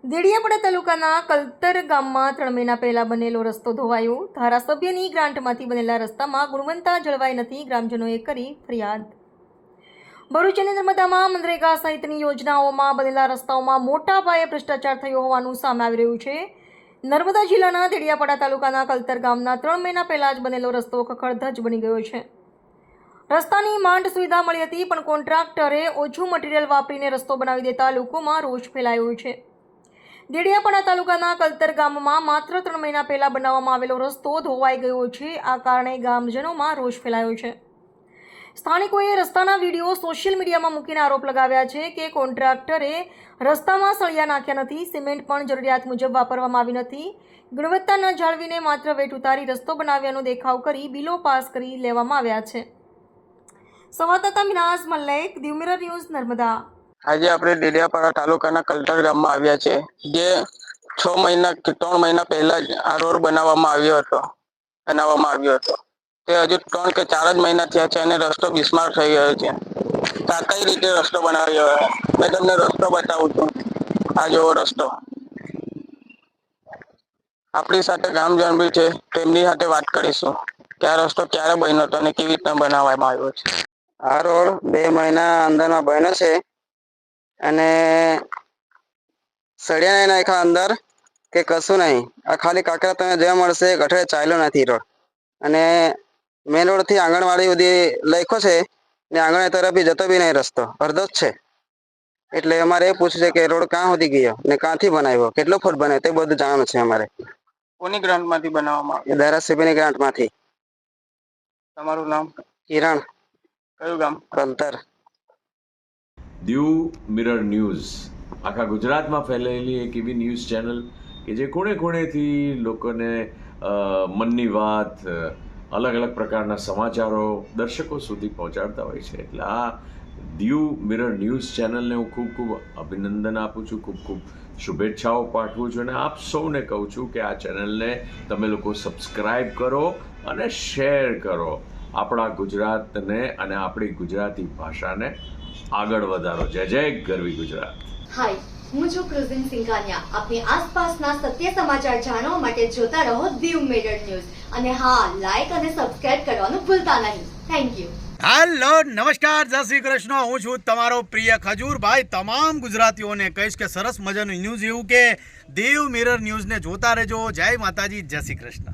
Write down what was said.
દેડિયાપાડા તાલુકાના કલતર ગામમાં 3 મહિના પહેલા બનેલો રસ્તો ધોવાયો. ધારાસભ્યની ગ્રાન્ટમાંથી બનેલા રસ્તામાં ગુણવત્તા જળવાઈ નથી, ગ્રામજનોએ કરી ફરિયાદ. ભરૂચ અને નર્મદામાં મનરેગા સહિતની યોજનાઓમાં બનેલા રસ્તાઓમાં મોટા પાયે ભ્રષ્ટાચાર થયો હોવાનું સામે આવી રહ્યું છે. નર્મદા જિલ્લાના દેડિયાપાડા તાલુકાના કલતર ગામના 3 મહિના પહેલા જ બનેલો રસ્તો ખખડધજ બની ગયો છે. રસ્તાની માંડ સુવિધા મળી હતી, પણ કોન્ટ્રાક્ટરે ઓછું મટીરીયલ વાપરીને રસ્તો બનાવી દેતા લોકોમાં રોષ ફેલાયો છે. દેડિયાપાડા તાલુકાના કલતર ગામમાં માત્ર 3 મહિના પહેલા બનાવવામાં આવેલો રસ્તો ધોવાઈ ગયો છે. આ કારણે ગામજનોમાં રોષ ફેલાયો છે. સ્થાનિકોએ રસ્તાના વિડીયો સોશિયલ મીડિયામાં મૂકીને આરોપ લગાવ્યા છે કે કોન્ટ્રાક્ટરે રસ્તામાં સળિયા નાખ્યા નથી, સિમેન્ટ પણ જરૂરિયાત મુજબ વાપરવામાં આવી નથી, ગુણવત્તા ન જાળવીને માત્ર વેટ ઉતારી રસ્તો બનાવ્યાનો દેખાવ કરી બિલો પાસ કરી લેવામાં આવ્યા છે. સંવાદદાતા મિનાઝ મલ્લિક, દીવ મિરર ન્યૂઝ, નર્મદા. આજે આપણે ડેડિયાપાડા તાલુકાના કલતર ગામમાં આવ્યા છે, જે 3 મહિના પહેલા જ આ રોડ બનાવવામાં આવ્યો હતો. તે હજુ 3 કે 4 જ મહિના થયા છે અને રસ્તો બિસ્માર થઈ ગયો છે. આ કઈ રીતે રસ્તો બનાવ્યો? મેં તમને રસ્તો બતાવું છું. આ જોવો રસ્તો. આપણી સાથે ગામજન બી છે, તેમની સાથે વાત કરીશું કે આ રસ્તો ક્યારે બન્યો હતો અને કેવી રીતના બનાવવામાં આવ્યો છે. આ રોડ 2 મહિના અંદરમાં બન્યો છે અને સળિયા નહીં નાખ્યા અંદર કે કશું નહીં. આ ખાલી કાંકરા તમે જોવા મળશે, ગઠરે ચાલ્યો નથી રોડ. અને મેન રોડ થી આંગણવાડી સુધી લખ્યો છે ને આંગણ તરફ બી જતો બી નહીં રસ્તો, અડધો જ છે. એટલે અમારે એ પૂછવું છે કે રોડ ક્યાં સુધી ગયો ને ક્યાંથી બનાવ્યો, કેટલો ફૂટ બનાવ્યો, તે બધું જાણવાનું છે અમારે. કોની ગ્રાન્ટમાંથી બનાવવામાં આવ્યો? ધારાસભ્યની ગ્રાન્ટમાંથી. તમારું નામ? કિરણ. કયું ગામ? કલતર. દીવ મિરર ન્યૂઝ આખા ગુજરાતમાં ફેલાયેલી એક એવી ન્યૂઝ ચેનલ કે જે ખૂણે ખૂણેથી લોકોને મનની વાત, અલગ અલગ પ્રકારના સમાચારો દર્શકો સુધી પહોંચાડતા હોય છે. એટલે આ દીવ મિરર ન્યૂઝ ચેનલને હું ખૂબ ખૂબ અભિનંદન આપું છું, ખૂબ ખૂબ શુભેચ્છાઓ પાઠવું છું અને આપ સૌને કહું છું કે આ ચેનલને તમે લોકો સબસ્ક્રાઈબ કરો અને શેર કરો. આપણા ગુજરાતને અને આપણી ગુજરાતી ભાષાને આગળ વધારો. જય જય ગરવી ગુજરાત. હાય, હું છું ક્રુઝિન સિંઘાનિયા. આપની આસપાસના સત્ય સમાચાર જાણવા માટે જોતા રહો દીવ મિરર ન્યૂઝ. અને હા, લાઈક અને સબસ્ક્રાઇબ કરવાનું ભૂલતા નહીં. Thank you. હેલો, નમસ્કાર, જય શ્રી કૃષ્ણ. હું છું તમારો પ્રિય ખજૂરભાઈ. તમામ ગુજરાતીઓને કહીશ કે સરસ મજાનું ન્યૂઝ એવું કે દીવ મિરર ન્યૂઝને જોતા રહેજો. જય માતાજી, જય શ્રી કૃષ્ણ.